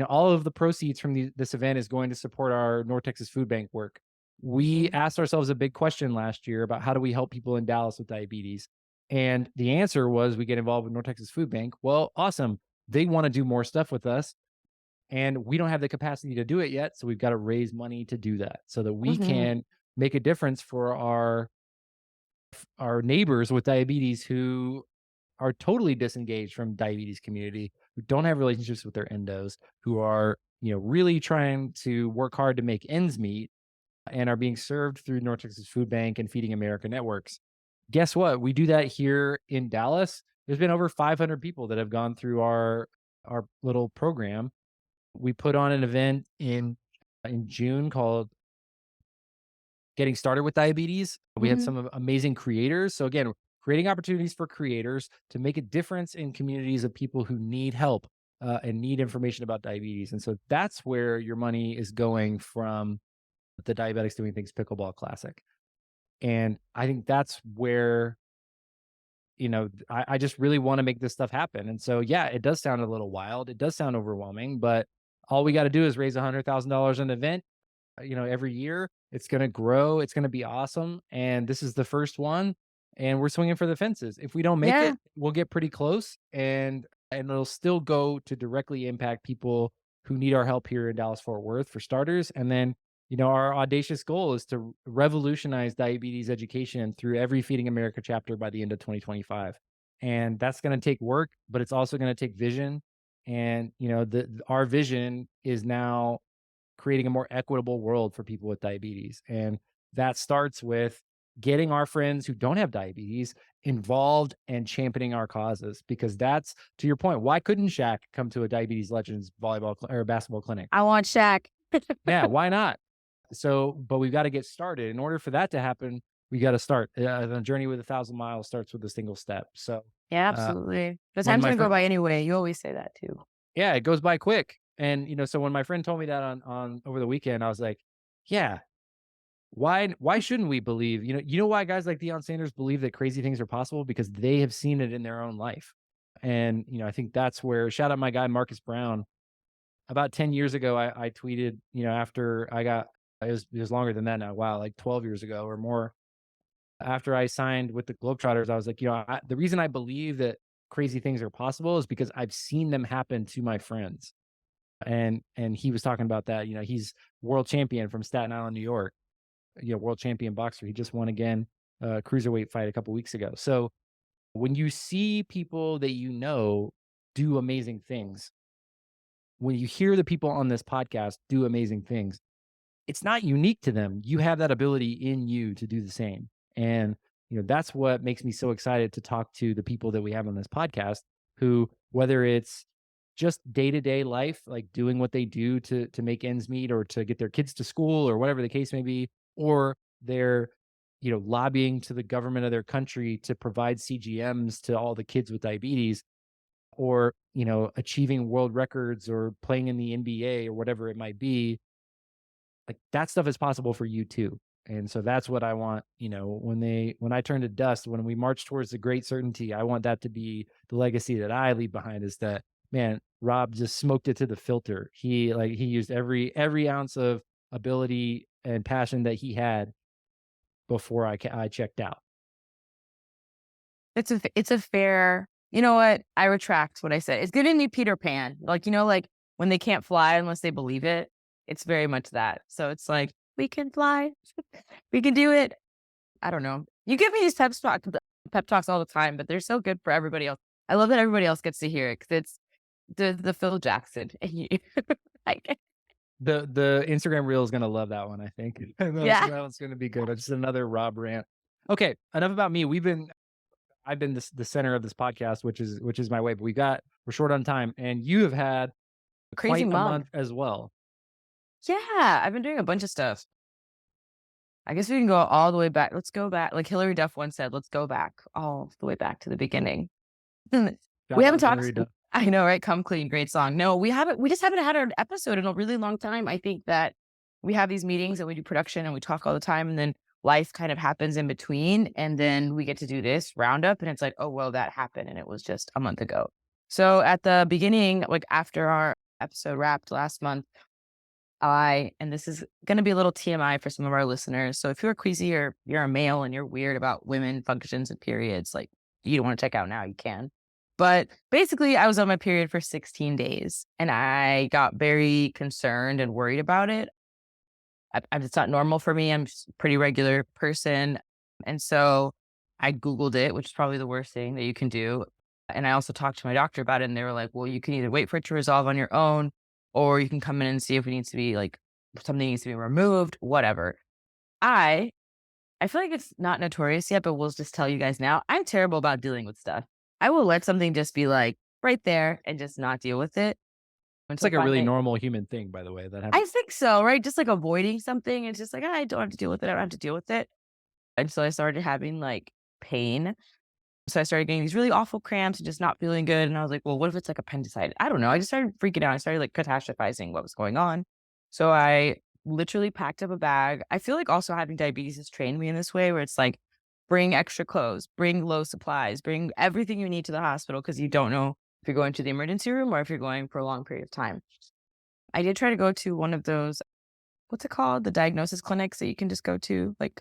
all of the proceeds from this event is going to support our North Texas Food Bank work. We Mhm, asked ourselves a big question last year about how do we help people in Dallas with diabetes? And the answer was we get involved with North Texas Food Bank. Well, awesome. They want to do more stuff with us, and we don't have the capacity to do it yet. So we've got to raise money to do that so that we mhm. can make a difference for our neighbors with diabetes who are totally disengaged from diabetes community, who don't have relationships with their endos, who are, really trying to work hard to make ends meet and are being served through North Texas Food Bank and Feeding America networks. Guess what? We do that here in Dallas. There's been over 500 people that have gone through our little program. We put on an event in June called Getting Started with Diabetes. We had Mhm. some amazing creators. So again, creating opportunities for creators to make a difference in communities of people who need help and need information about diabetes. And so that's where your money is going from the Diabetics Doing Things Pickleball Classic. And I think that's where, I just really want to make this stuff happen. And so, yeah, it does sound a little wild. It does sound overwhelming, but all we got to do is raise $100,000 an event, every year. It's going to grow. It's going to be awesome. And this is the first one. And we're swinging for the fences. If we don't make Yeah. it, we'll get pretty close, and it'll still go to directly impact people who need our help here in Dallas Fort Worth for starters. And then, our audacious goal is to revolutionize diabetes education through every Feeding America chapter by the end of 2025. And that's going to take work, but it's also going to take vision. And, our vision is now creating a more equitable world for people with diabetes. And that starts with getting our friends who don't have diabetes involved and championing our causes. Because that's, to your point, why couldn't Shaq come to a Diabetes Legends or basketball clinic? I want Shaq. Yeah, why not? So, but we've got to get started. In order for that to happen, we got to start. The journey with 1,000 miles starts with a single step. So, Yeah, uh, absolutely. The when time's my gonna go friend, by anyway. You always say that too. yeah, it goes by quick. And so when my friend told me that on over the weekend, I was like, yeah, why shouldn't we believe? Why guys like Deion Sanders believe that crazy things are possible? Because they have seen it in their own life. And I think that's where, shout out my guy Marcus Brown. About 10 years ago, I tweeted, after I got, it was longer than that now. Wow, like 12 years ago or more. After I signed with the Globetrotters, I was like, the reason I believe that crazy things are possible is because I've seen them happen to my friends. And he was talking about that. He's world champion from Staten Island, New York. World champion boxer. He just won again cruiserweight fight a couple weeks ago. So when you see people that do amazing things, when you hear the people on this podcast do amazing things, it's not unique to them. You have that ability in you to do the same. And, that's what makes me so excited to talk to the people that we have on this podcast who, whether it's just day-to-day life, like doing what they do to make ends meet or to get their kids to school or whatever the case may be, or they're, lobbying to the government of their country to provide CGMs to all the kids with diabetes, or, achieving world records or playing in the NBA or whatever it might be, like that stuff is possible for you too. And so that's what I want, when I turn to dust, when we march towards the great certainty, I want that to be the legacy that I leave behind, is that, man, Rob just smoked it to the filter. He used every ounce of ability and passion that he had before I checked out. It's a fair, you know what? I retract what I said. It's giving me Peter Pan. Like, like when they can't fly unless they believe it. It's very much that. So it's like, we can fly. We can do it. I don't know. You give me these pep talks all the time, but they're so good for everybody else. I love that everybody else gets to hear it because it's the Phil Jackson. And like, The Instagram reel is gonna love that one, I think. yeah, That one's gonna be good. It's just another Rob rant. Okay, enough about me. I've been the center of this podcast, which is my way, but we're short on time, and you have had crazy quite a month. month as well. Yeah, I've been doing a bunch of stuff. I guess we can go all the way back. Let's go back. Like Hillary Duff once said, let's go back all the way back to the beginning. We Shout haven't out talked. Hillary Duff. I know, right? Come clean, great song. No, we haven't. We just haven't had an episode in a really long time. I think that we have these meetings and we do production and we talk all the time, and then life kind of happens in between, and then we get to do this roundup, and it's like, oh well, that happened, and it was just a month ago. So at the beginning, like after our episode wrapped last month, and this is going to be a little TMI for some of our listeners. So if you're queasy or you're a male and you're weird about women functions and periods, like you don't want to check out now, you can. But basically, I was on my period for 16 days and I got very concerned and worried about it. It's not normal for me. I'm just a pretty regular person. And so I Googled it, which is probably the worst thing that you can do. And I also talked to my doctor about it. And they were like, well, you can either wait for it to resolve on your own, or you can come in and see if it needs to be like something needs to be removed, whatever. I I feel like it's not notorious yet, but we'll just tell you guys now. I'm terrible about dealing with stuff. I will let something just be like right there and just not deal with it. And It's so like a really finally, normal human thing, by the way, that happens. I think so, right? Just like avoiding something. It's just like, I don't have to deal with it. I don't have to deal with it. And so I started having like pain. So I started getting these really awful cramps and just not feeling good. And I was like, well, what if it's like appendicitis? I don't know. I just started freaking out. I started like catastrophizing what was going on. So I literally packed up a bag. I feel like also having diabetes has trained me in this way where it's like, bring extra clothes, bring low supplies, bring everything you need to the hospital because you don't know if you're going to the emergency room or if you're going for a long period of time. I did try to go to one of those, what's it called? The diagnosis clinics that you can just go to. Like,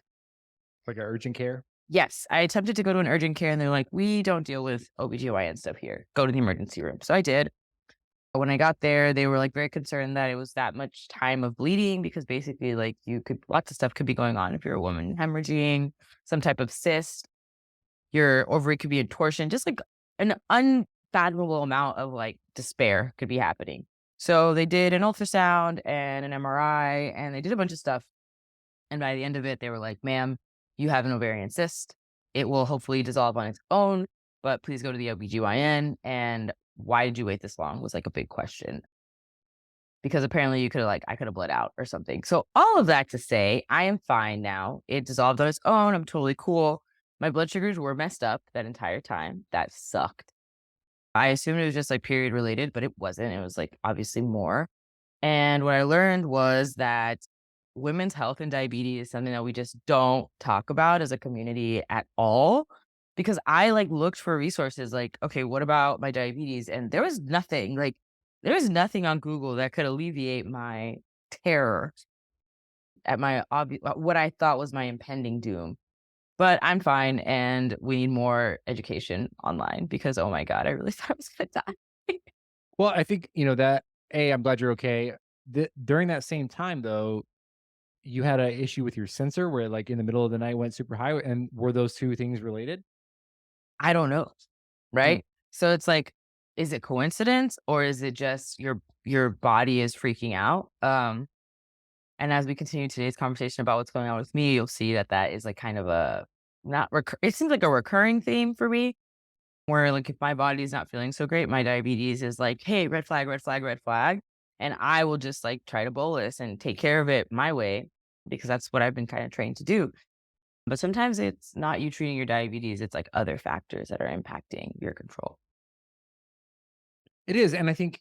Like a urgent care. yes, I attempted to go to an urgent care and they're like, we don't deal with OBGYN stuff here. Go to the emergency room. So I did. When I got there, they were like very concerned that it was that much time of bleeding because basically, like, lots of stuff could be going on if you're a woman, hemorrhaging, some type of cyst, your ovary could be in torsion, just like an unfathomable amount of like despair could be happening. So they did an ultrasound and an MRI and they did a bunch of stuff. And by the end of it, they were like, ma'am, you have an ovarian cyst. It will hopefully dissolve on its own, but please go to the OBGYN. And why did you wait this long was like a big question. Because apparently I could have bled out or something. So all of that to say, I am fine now. It dissolved on its own. I'm totally cool. My blood sugars were messed up that entire time. That sucked. I assumed it was just like period related, but it wasn't. It was like obviously more. And what I learned was that women's health and diabetes is something that we just don't talk about as a community at all. Because I like looked for resources like, okay, what about my diabetes? And there was nothing on Google that could alleviate my terror at what I thought was my impending doom. But I'm fine, and we need more education online because oh my god, I really thought I was gonna die. Well, I think, that I'm glad you're okay. During that same time though, you had a issue with your sensor where like in the middle of the night went super high, and were those two things related? I don't know, Mm. right? So it's like, is it coincidence or is it just your body is freaking out? And as we continue today's conversation about what's going on with me, you'll see that that is like kind of a not it seems like a recurring theme for me where like if my body's not feeling so great, my diabetes is like, hey, red flag, red flag, red flag. And I will just like try to bolus and take care of it my way because that's what I've been kind of trained to do. But sometimes it's not you treating your diabetes, it's like other factors that are impacting your control. It is, and I think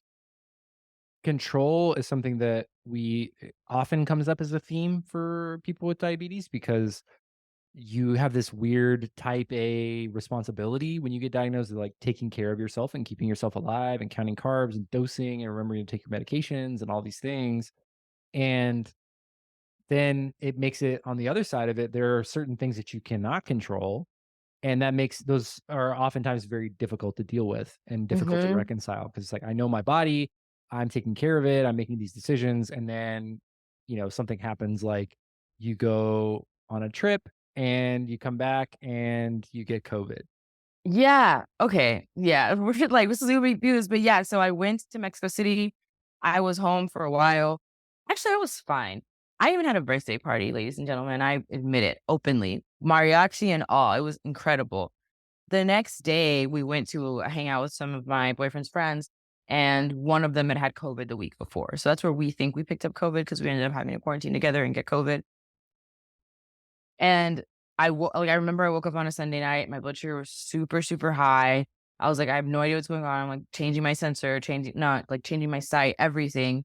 control is something that we often comes up as a theme for people with diabetes because you have this weird type A responsibility when you get diagnosed of like taking care of yourself and keeping yourself alive and counting carbs and dosing and remembering to take your medications and all these things. And then it makes it on the other side of it, there are certain things that you cannot control. And that makes those are oftentimes very difficult to deal with and difficult to Hmm. reconcile because it's like, I know my body, I'm taking care of it, I'm making these decisions. And then, something happens like you go on a trip and you come back and you get COVID. Yeah. Okay. Yeah. We're like, this is gonna be views, but yeah. So I went to Mexico City. I was home for a while. Actually, I was fine. I even had a birthday party, ladies and gentlemen. I admit it openly. Mariachi and all. It was incredible. The next day, we went to hang out with some of my boyfriend's friends, and one of them had had COVID the week before. So that's where we think we picked up COVID because we ended up having a quarantine together and get COVID. And I remember I woke up on a Sunday night, my blood sugar was super, super high. I was like, "I have no idea what's going on." I'm, like, changing my sensor, changing not like, changing my site, everything.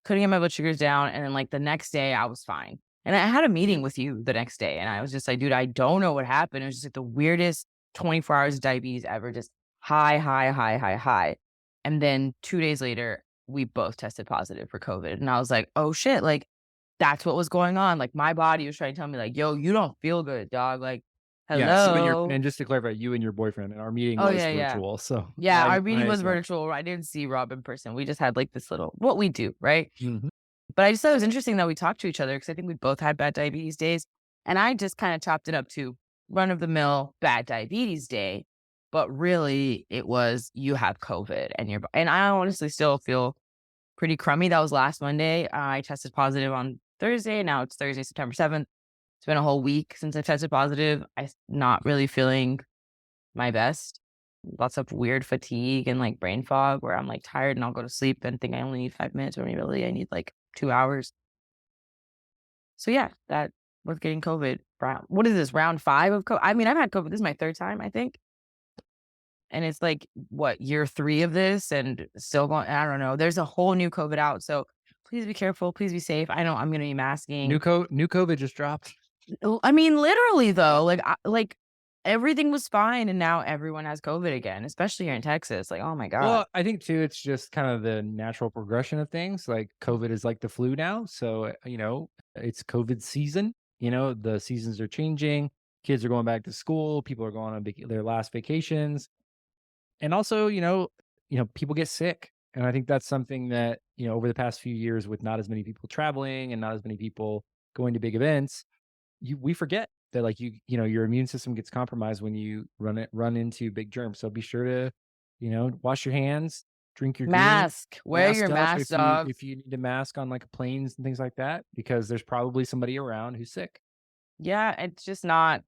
Couldn't get my blood sugars down, and then, like, the next day, I was fine. And I had a meeting with you the next day, and I was just like, "Dude, I don't know what happened." It was just, like, the weirdest 24 hours of diabetes ever, just high, high, high, high, high. And then 2 days later, we both tested positive for COVID, and I was like, "Oh, shit," like, that's what was going on, like, my body was trying to tell me, like, "Yo, you don't feel good, dog," like, Yeah. So you're, "Hello?" and just to clarify, you and your boyfriend, and our meeting Oh, was yeah, yeah. virtual. So Yeah, I, our meeting was yeah. virtual, I didn't see Rob in person, we just had, like, this little what we do, right? Mhm. But I just thought it was interesting that we talked to each other because I think we both had bad diabetes days, and I just kinda chopped it up to run-of-the-mill bad diabetes day, but really, it was you have COVID and and I honestly still feel pretty crummy. That was last Monday. I tested positive on Thursday. Now it's Thursday, September 7th. It's been a whole week since I tested positive. I'm not really feeling my best. Lots of weird fatigue and like brain fog where I'm like tired and I'll go to sleep and think I only need 5 minutes when really I need like 2 hours. So yeah, that was getting COVID. What is this, round five of COVID? I mean, I've had COVID. This is my third time, I think. And it's like, what, year 3 of this and still going I don't know. There's a whole new COVID out, so please be careful, please be safe. I know I'm gonna be masking. New COVID just dropped. I mean, literally though, like, everything was fine and now everyone has COVID again, especially here in Texas, like, oh my god. Well, I think too, it's just kind of the natural progression of things. Like COVID is like the flu now. So, it's COVID season. The seasons are changing. Kids are going back to school. People are going on their last vacations. And also, people get sick. And I think that's something that, over the past few years with not as many people traveling and not as many people going to big events, we forget that like your immune system gets compromised when you run into big germs. So be sure to, wash your hands, drink your green, Mask, wear your mask up mask, if you dog. if you need to mask on like planes and things like that, because there's probably somebody around who's sick. Yeah, it's just not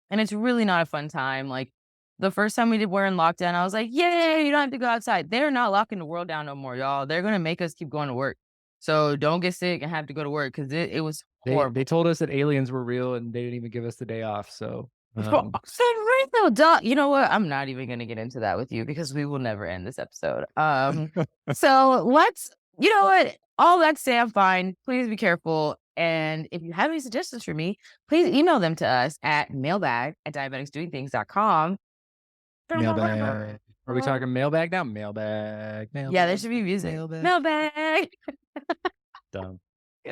and it's really not a fun time, like, the first time we're in lockdown, I was like, "Yay, you don't have to go outside." They're not locking the world down no more, y'all. They're gonna make us keep going to work. So don't get sick and have to go to work because it was They horrible. told us that aliens were real and they didn't even give us the day off. So For real, dog. You know what? I'm not even gonna get into that with you because we will never end this episode. So let's you know what? All that say I'm fine. Please be careful. And if you have any suggestions for me, please email them to us at mailbag@diabeticsdoingthings.com. mailbag. Are we talking mailbag now? Mailbag, Yeah, there mailbag, should be music. mailbag. Mailbag. Dumb.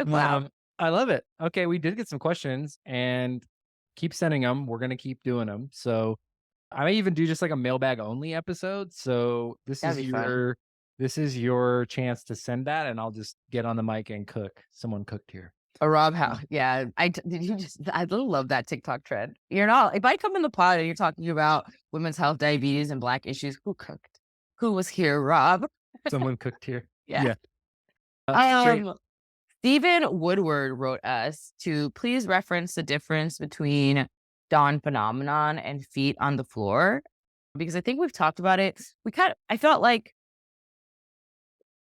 Wow. I love it. Okay, we did get some questions, and keep sending them. We're gonna keep doing them. So I may even do just like a mailbag only episode. So That'd be fun. this is your chance to send that, and I'll just get on the mic and cook. Someone cooked here. A Rob Howe. Yeah. Did you just I love that TikTok trend. You're not if I come in the pod and you're talking about women's health, diabetes, and black issues, who cooked? Who was here, Rob? Someone cooked here. Yeah. Yeah. Straight Um, Stephen Woodward wrote us to please reference the difference between dawn phenomenon and feet on the floor because I think we've talked about it. I felt like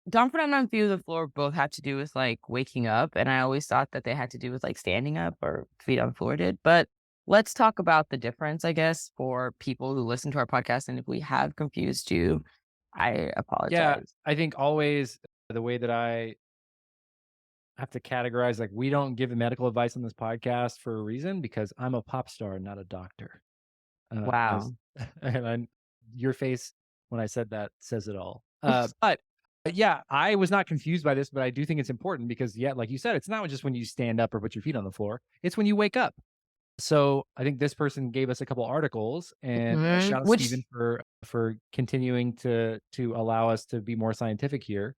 dawn phenomenon and feet on the floor both had to do with like waking up, and I always thought that they had to do with like standing up or feet on the floor did. But let's talk about the difference, I guess, for people who listen to our podcast. And if we have confused you, I Yeah, apologize. I think always the way that I have to categorize, like, we don't give medical advice on this podcast for a reason because I'm a pop star, not a doctor. As Wow. and your face when I said that says it all. But yeah, I was not confused by this, but I do think it's important because, yeah, like you said, it's not just when you stand up or put your feet on the floor; it's when you wake up. So I think this person gave us a couple articles, and Mhm. shout out Which Stephen for continuing to allow us to be more scientific here,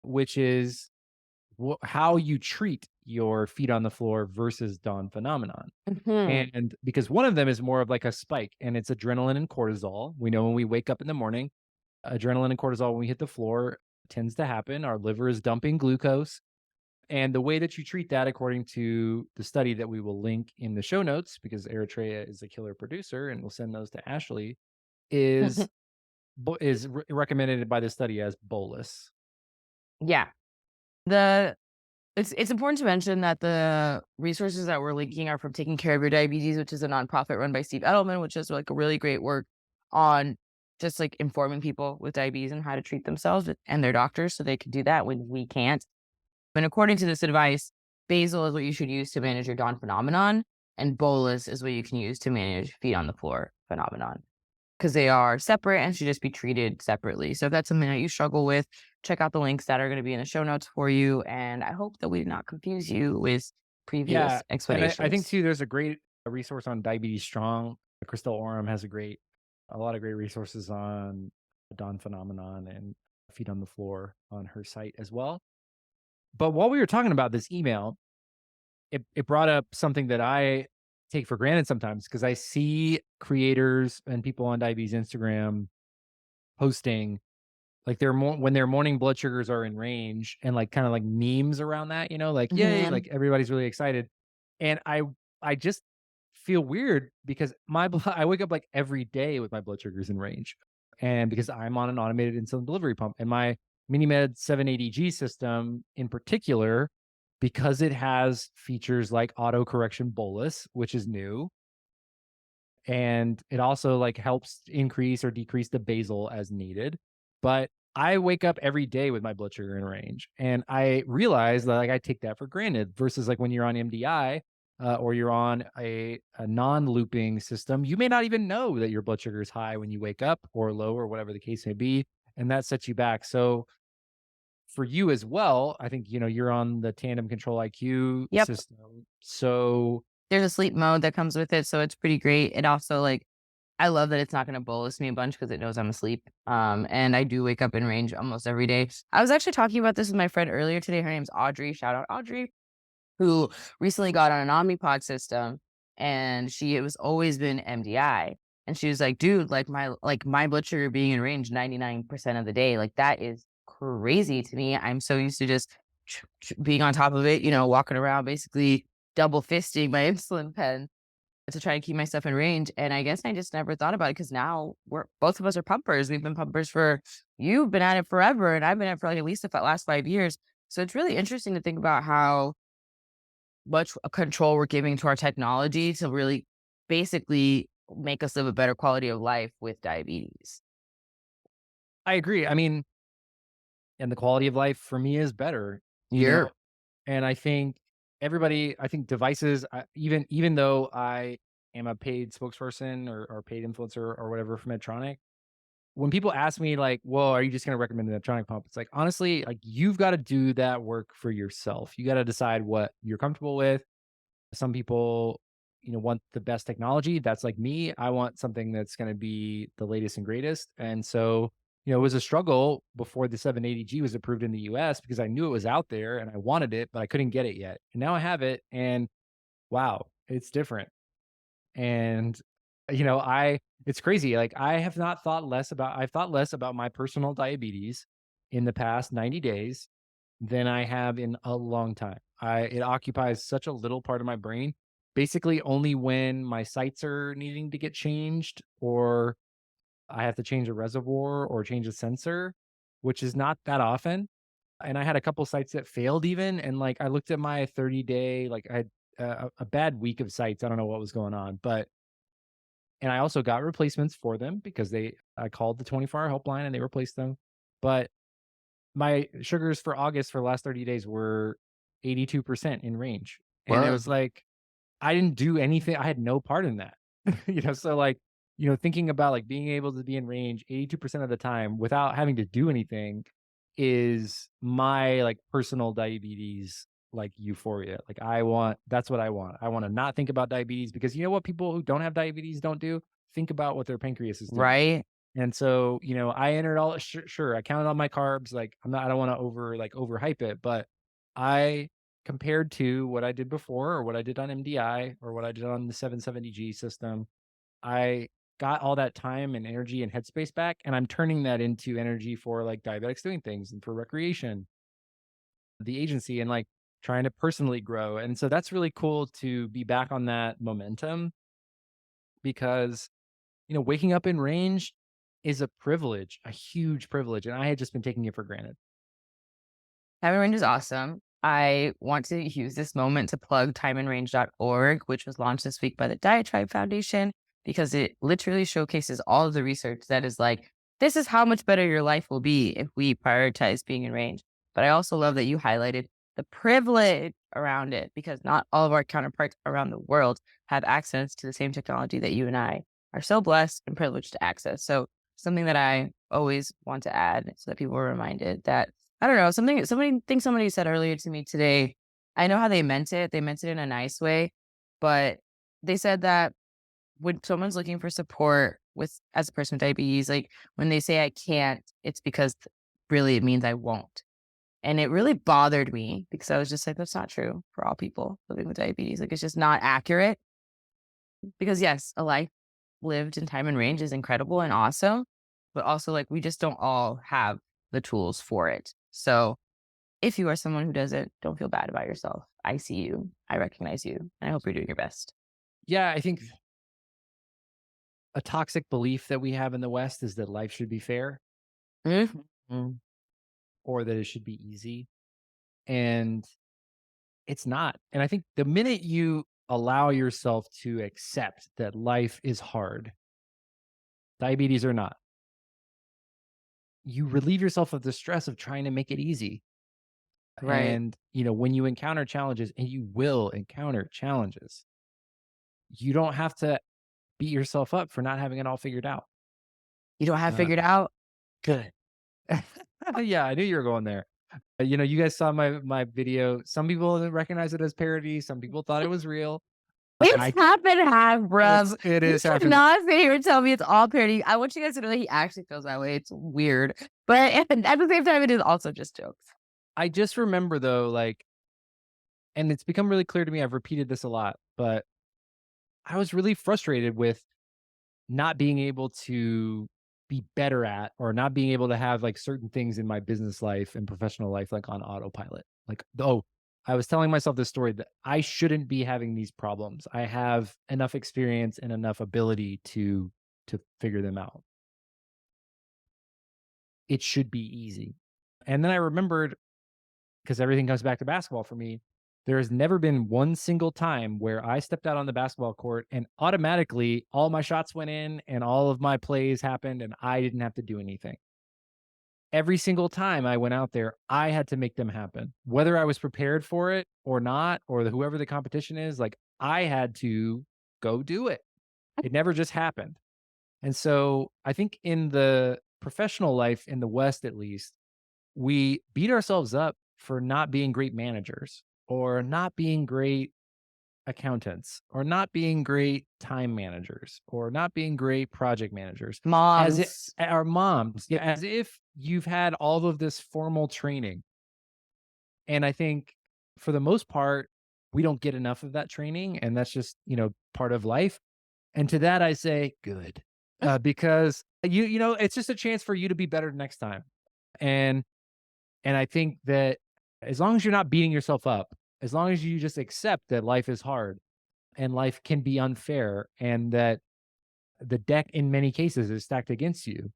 which is how you treat your feet on the floor versus dawn phenomenon. Mhm. And because one of them is more of like a spike, and it's adrenaline and cortisol. We know when we wake up in the morning, adrenaline and cortisol, when we hit the floor, tends to happen. Our liver is dumping glucose. And the way that you treat that, according to the study that we will link in the show notes, because Eritrea is a killer producer and we'll send those to Ashley, is recommended by the study as bolus. Yeah. The it's important to mention that the resources that we're linking are from Taking Care of Your Diabetes, which is a nonprofit run by Steve Edelman, which is like a really great work on just like informing people with diabetes and how to treat themselves and their doctors so they can do that when we can't. And according to this advice, basil is what you should use to manage your dawn phenomenon, and bolus is what you can use to manage feet on the floor phenomenon. Because they are separate and should just be treated separately. So if that's something that you struggle with, check out the links that are going to be in the show notes for you. And I hope that we did not confuse you with Yeah. previous And I think explanations. too, there's a great resource on Diabetes Strong. Crystal Oram has a lot of great resources on dawn phenomenon and feet on the floor on her site as well. But while we were talking about this email, it brought up something that I take for granted sometimes because I see creators and people on diabetes Instagram posting like when their morning blood sugars are in range and like kind of like memes around that, like yay, Mhm. like everybody's really excited. And I just feel weird because I wake up like every day with my blood sugars in range. And because I'm on an automated insulin delivery pump and my MiniMed 780G system in particular, because it has features like auto correction bolus, which is new, and it also like helps increase or decrease the basal as needed. But I wake up every day with my blood sugar in range, and I realize that like I take that for granted. Versus like when you're on MDI or you're on a non-looping system, you may not even know that your blood sugar is high when you wake up or low or whatever the case may be, and that sets you back. So for you as well, I think you're on the Tandem Control IQ Yep. system, so There's a sleep mode that comes with it. So it's pretty great. It also like, I love that it's not going to bolus me a bunch because it knows I'm asleep. And I do wake up in range almost every day. I was actually talking about this with my friend earlier today. Her name's Audrey. Shout out Audrey, who recently got on an Omnipod system, and she it was always been MDI. And she was like, "Dude, like my blood sugar being in range 99% of the day, like that is crazy to me. I'm so used to just being on top of it, walking around basically double fisting my insulin pen to try to keep myself in range." And I guess I just never thought about it because now we're both of us are pumpers. We've been pumpers for you've been at it forever, and I've been at it for like at least the last 5 years. So it's really interesting to think about how much control we're giving to our technology to really basically make us live a better quality of life with diabetes. I agree. I mean, and the quality of life for me is better, you You're know? And I think devices, even though I am a paid spokesperson or paid influencer or whatever for Medtronic, when people ask me like, "Well, are you just gonna recommend the Medtronic pump?" It's like, honestly, like you've got to do that work for yourself. You got to decide what you're comfortable with. Some people, want the best technology. That's like me. I want something that's going to be the latest and greatest. And so, it was a struggle before the 780G was approved in the US because I knew it was out there and I wanted it, but I couldn't get it yet. And now I have it and wow, it's different. And it's crazy. Like I've thought less about my personal diabetes in the past 90 days than I have in a long time. It occupies such a little part of my brain. Basically, only when my sights are needing to get changed, or I have to change a reservoir or change a sensor, which is not that often. And I had a couple sites that failed even, and like I looked at my 30-day, like I had a bad week of sites. I don't know what was going on, but and I also got replacements for them because I called the 24-hour helpline and they replaced them. But my sugars for August for the last 30 days were 82% in range. And it Whoa. was like, I didn't do anything. I had no part in that. So like, thinking about like being able to be in range 82% of the time without having to do anything is my like personal diabetes like euphoria. Like that's what I want. I want to not think about diabetes because you know what people who don't have diabetes don't do? Think about what their pancreas is doing. Right? And so, I entered all sure, I counted all my carbs, like, I don't wanna overhype it, but I compared to what I did before or what I did on MDI or what I did on the 770G system, I got all that time and energy and headspace back, and I'm turning that into energy for, like, diabetics doing things and for recreation, the agency, and, like, trying to personally grow, and so that's really cool to be back on that momentum because waking up in range is a privilege, a huge privilege, and I had just been taking it for granted. Time Range is awesome. I want to use this moment to plug timeandrange.org, which was launched this week by the Diatribe Foundation, because it literally showcases all of the research that is like, this is how much better your life will be if we prioritize being in range. But I also love that you highlighted the privilege around it, because not all of our counterparts around the world have access to the same technology that you and I are so blessed and privileged to access. So, something that I always want to add so that people are reminded that I don't know, somebody said earlier to me today, I know how they meant it. They meant it in a nice way, but they said that when someone's looking for support with as a person with diabetes, like when they say I can't, it's because really it means I won't. And it really bothered me because I was just like, that's not true for all people living with diabetes. Like it's just not accurate. Because yes, a life lived in time and range is incredible and awesome, but also like we just don't all have the tools for it. So if you are someone who doesn't, don't feel bad about yourself. I see you. I recognize you. And I hope you're doing your best. Yeah, I think a toxic belief that we have in the West is that life should be fair Mhm. or that it should be easy, and it's not. And I think the minute you allow yourself to accept that life is hard, diabetes or not, you relieve yourself of the stress of trying to make it easy. Right. And, when you encounter challenges, and you will encounter challenges, you don't have to beat yourself up for not having it all figured out. You don't have Uh, figured out? Good. yeah, I knew you were going there. You guys saw my video. Some people didn't recognize it as parody. Some people thought it was real. It's I half and half, bruv. it You is happening. cannot sit here and tell me it's all parody. I want you guys to know that he actually feels that way. It's weird. But at the same time, it is also just jokes. I just remember though, like, and it's become really clear to me. I've repeated this a lot, but I was really frustrated with not being able to be better at or not being able to have like certain things in my business life and professional life like on autopilot. Like, oh, I was telling myself this story that I shouldn't be having these problems. I have enough experience and enough ability to figure them out. It should be easy. And then I remembered, because everything comes back to basketball for me, there has never been one single time where I stepped out on the basketball court and automatically all my shots went in and all of my plays happened and I didn't have to do anything. Every single time I went out there, I had to make them happen. Whether I was prepared for it or not, or whoever the competition is, like I had to go do it. It never just happened. And so I think in the professional life in the West, at least, we beat ourselves up for not being great managers or not being great accountants or not being great time managers or not being great project managers as it Moms. our moms, yeah, as if you've had all of this formal training. And I think for the most part, we don't get enough of that training. And that's just, part of life. And to that, I say, good, because it's just a chance for you to be better next time. And, and I think that As long as you're not beating yourself up, as long as you just accept that life is hard and life can be unfair and that the deck in many cases is stacked against you,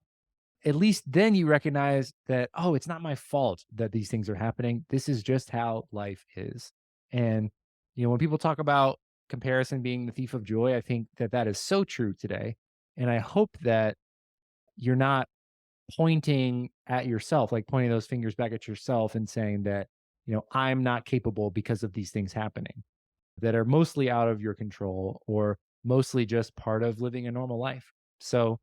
at least then you recognize that, oh, it's not my fault that these things are happening. This is just how life is. And, when people talk about comparison being the thief of joy, I think that that is so true today. And I hope that you're not pointing at yourself, like pointing those fingers back at yourself and saying that, I'm not capable because of these things happening that are mostly out of your control or mostly just part of living a normal life. So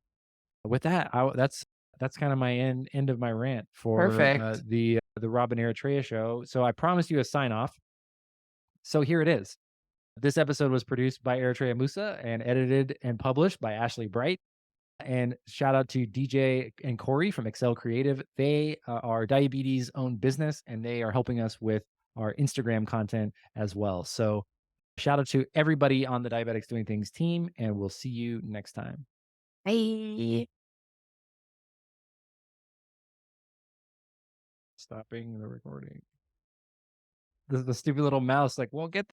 with that, that's kind of my end of my rant for Perfect. the Rob Eritrea Show. So I promised you a sign off. So here it is. This episode was produced by Eritrea Musa and edited and published by Ashley Bright. And shout out to DJ and Corey from Excel Creative. They are diabetes owned business and they are helping us with our Instagram content as well. So shout out to everybody on the Diabetics Doing Things team, and we'll see you next time. Bye. Stopping the recording. The stupid little mouse, like, well, get